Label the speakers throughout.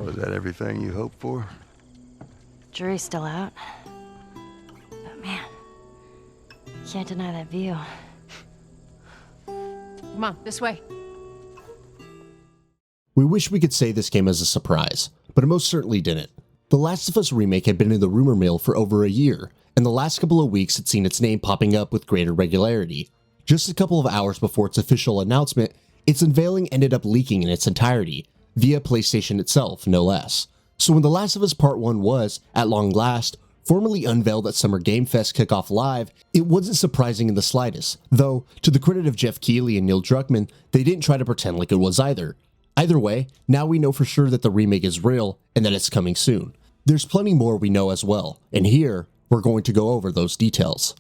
Speaker 1: Was that everything you hoped for?
Speaker 2: Jury's still out. But man, can't deny that view.
Speaker 3: Come on, this way.
Speaker 4: We wish we could say this came as a surprise, but it most certainly didn't. The Last of Us Remake had been in the rumor mill for over a year, and the last couple of weeks had seen its name popping up with greater regularity. Just a couple of hours before its official announcement, its unveiling ended up leaking in its entirety, via PlayStation itself, no less. So when The Last of Us Part 1 was, at long last, formally unveiled at Summer Game Fest Kickoff Live, it wasn't surprising in the slightest, though, to the credit of Geoff Keighley and Neil Druckmann, they didn't try to pretend like it was either. Either way, now we know for sure that the remake is real and that it's coming soon. There's plenty more we know as well, and here, we're going to go over those details.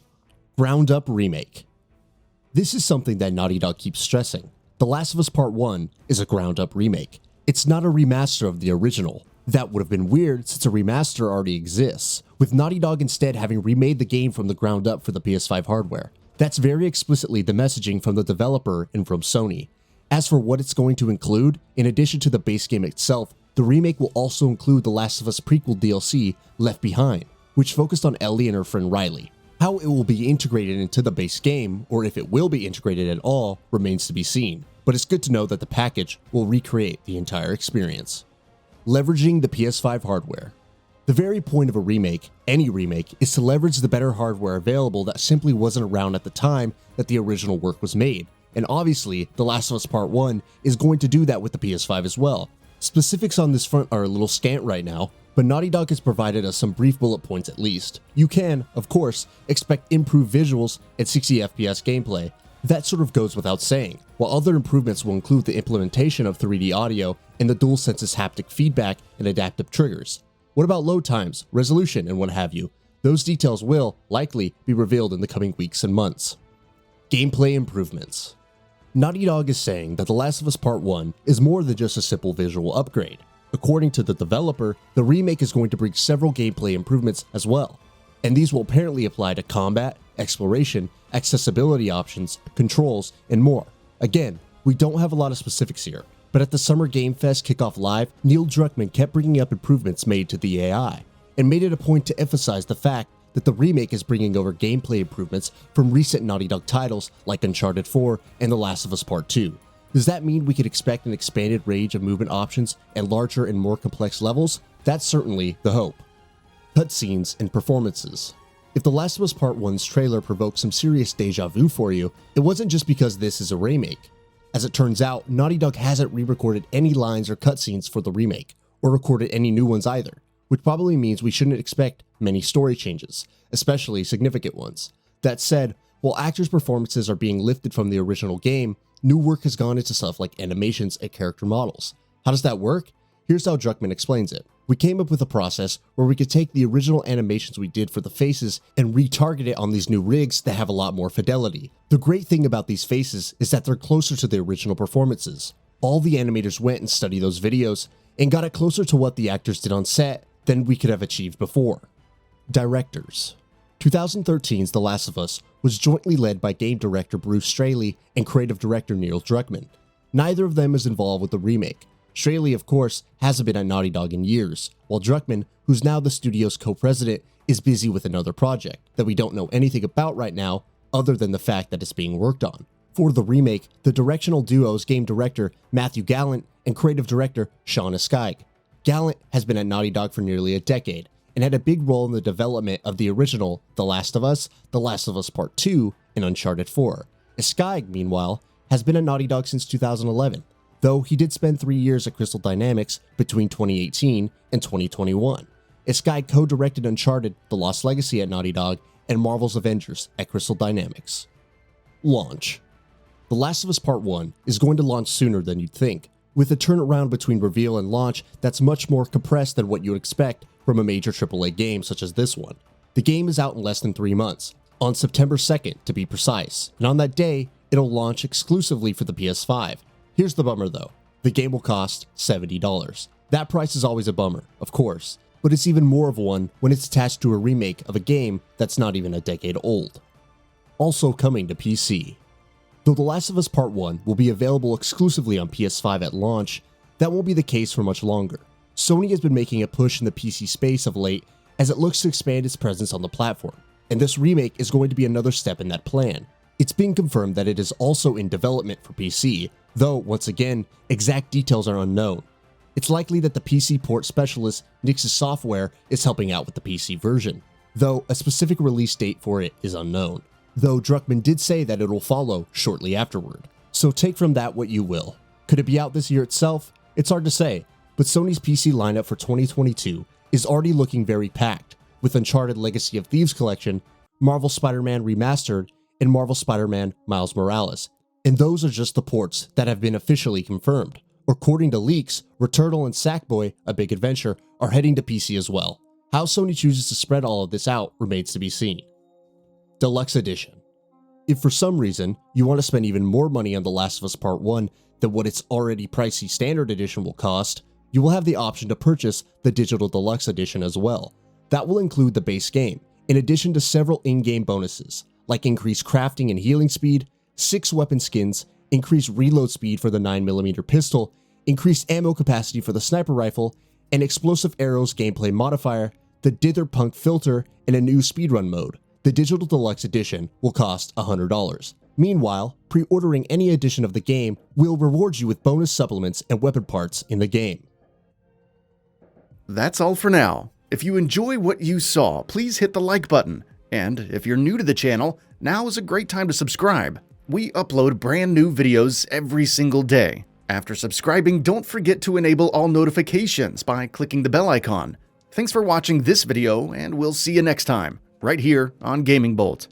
Speaker 4: Ground Up Remake. This is something that Naughty Dog keeps stressing. The Last of Us Part 1 is a ground up remake. It's not a remaster of the original. That would have been weird since a remaster already exists, with Naughty Dog instead having remade the game from the ground up for the PS5 hardware. That's very explicitly the messaging from the developer and from Sony. As for what it's going to include, in addition to the base game itself, the remake will also include The Last of Us prequel DLC, Left Behind, which focused on Ellie and her friend Riley. How it will be integrated into the base game, or if it will be integrated at all, remains to be seen, but it's good to know that the package will recreate the entire experience. Leveraging the PS5 hardware. The very point of a remake, any remake, is to leverage the better hardware available that simply wasn't around at the time that the original work was made, and obviously, The Last of Us Part 1 is going to do that with the PS5 as well. Specifics on this front are a little scant right now, but Naughty Dog has provided us some brief bullet points at least. You can, of course, expect improved visuals and 60 FPS gameplay. That sort of goes without saying, while other improvements will include the implementation of 3D audio and the DualSense's haptic feedback and adaptive triggers. What about load times, resolution, and what have you? Those details will, likely, be revealed in the coming weeks and months. Gameplay improvements. Naughty Dog is saying that The Last of Us Part 1 is more than just a simple visual upgrade. According to the developer, the remake is going to bring several gameplay improvements as well, and these will apparently apply to combat, exploration, accessibility options, controls, and more. Again, we don't have a lot of specifics here, but at the Summer Game Fest Kickoff Live, Neil Druckmann kept bringing up improvements made to the AI, and made it a point to emphasize the fact that the remake is bringing over gameplay improvements from recent Naughty Dog titles like Uncharted 4 and The Last of Us Part 2. Does that mean we could expect an expanded range of movement options and larger and more complex levels? That's certainly the hope. Cutscenes and performances. If The Last of Us Part 1's trailer provoked some serious deja vu for you, it wasn't just because this is a remake. As it turns out, Naughty Dog hasn't re-recorded any lines or cutscenes for the remake, or recorded any new ones either, which probably means we shouldn't expect many story changes, especially significant ones. That said, while actors' performances are being lifted from the original game, new work has gone into stuff like animations and character models. How does that work? Here's how Druckmann explains it. We came up with a process where we could take the original animations we did for the faces and retarget it on these new rigs that have a lot more fidelity. The great thing about these faces is that they're closer to the original performances. All the animators went and studied those videos and got it closer to what the actors did on set than we could have achieved before. Directors. 2013's The Last of Us was jointly led by game director Bruce Straley and creative director Neil Druckmann. Neither of them is involved with the remake. Straley, of course, hasn't been at Naughty Dog in years, while Druckmann, who's now the studio's co-president, is busy with another project that we don't know anything about right now other than the fact that it's being worked on. For the remake, the directional duo is game director Matthew Gallant and creative director Sean Escaig. Gallant has been at Naughty Dog for nearly a decade and had a big role in the development of the original The Last of Us Part 2, and Uncharted 4. Escaig, meanwhile, has been at Naughty Dog since 2011, though he did spend 3 years at Crystal Dynamics between 2018 and 2021. Escaig co-directed Uncharted: The Lost Legacy at Naughty Dog and Marvel's Avengers at Crystal Dynamics. Launch. The Last of Us Part 1 is going to launch sooner than you'd think, with a turnaround between reveal and launch that's much more compressed than what you would expect from a major AAA game such as this one. The game is out in less than 3 months, on September 2nd to be precise, and on that day, it'll launch exclusively for the PS5. Here's the bummer though, the game will cost $70. That price is always a bummer, of course, but it's even more of one when it's attached to a remake of a game that's not even a decade old. Also coming to PC. Though The Last of Us Part 1 will be available exclusively on PS5 at launch, that won't be the case for much longer. Sony has been making a push in the PC space of late as it looks to expand its presence on the platform, and this remake is going to be another step in that plan. It's been confirmed that it is also in development for PC, though, once again, exact details are unknown. It's likely that the PC port specialist Nixxes Software is helping out with the PC version, though a specific release date for it is unknown, though Druckmann did say that it will follow shortly afterward. So take from that what you will. Could it be out this year itself? It's hard to say, but Sony's PC lineup for 2022 is already looking very packed, with Uncharted Legacy of Thieves Collection, Marvel Spider-Man Remastered, and Marvel Spider-Man Miles Morales, and those are just the ports that have been officially confirmed. According to leaks, Returnal and Sackboy: A Big Adventure are heading to PC as well. How Sony chooses to spread all of this out remains to be seen. Deluxe Edition. If for some reason you want to spend even more money on The Last of Us Part 1 than what its already pricey Standard Edition will cost, you will have the option to purchase the Digital Deluxe Edition as well. That will include the base game, in addition to several in-game bonuses, like increased crafting and healing speed, 6 weapon skins, increased reload speed for the 9mm pistol, increased ammo capacity for the sniper rifle, an explosive arrows gameplay modifier, the Dither Punk filter, and a new speedrun mode. The Digital Deluxe Edition will cost $100. Meanwhile, pre-ordering any edition of the game will reward you with bonus supplements and weapon parts in the game.
Speaker 3: That's all for now. If you enjoy what you saw, please hit the like button. And if you're new to the channel, now is a great time to subscribe. We upload brand new videos every single day. After subscribing, don't forget to enable all notifications by clicking the bell icon. Thanks for watching this video, and we'll see you next time, right here on GamingBolt.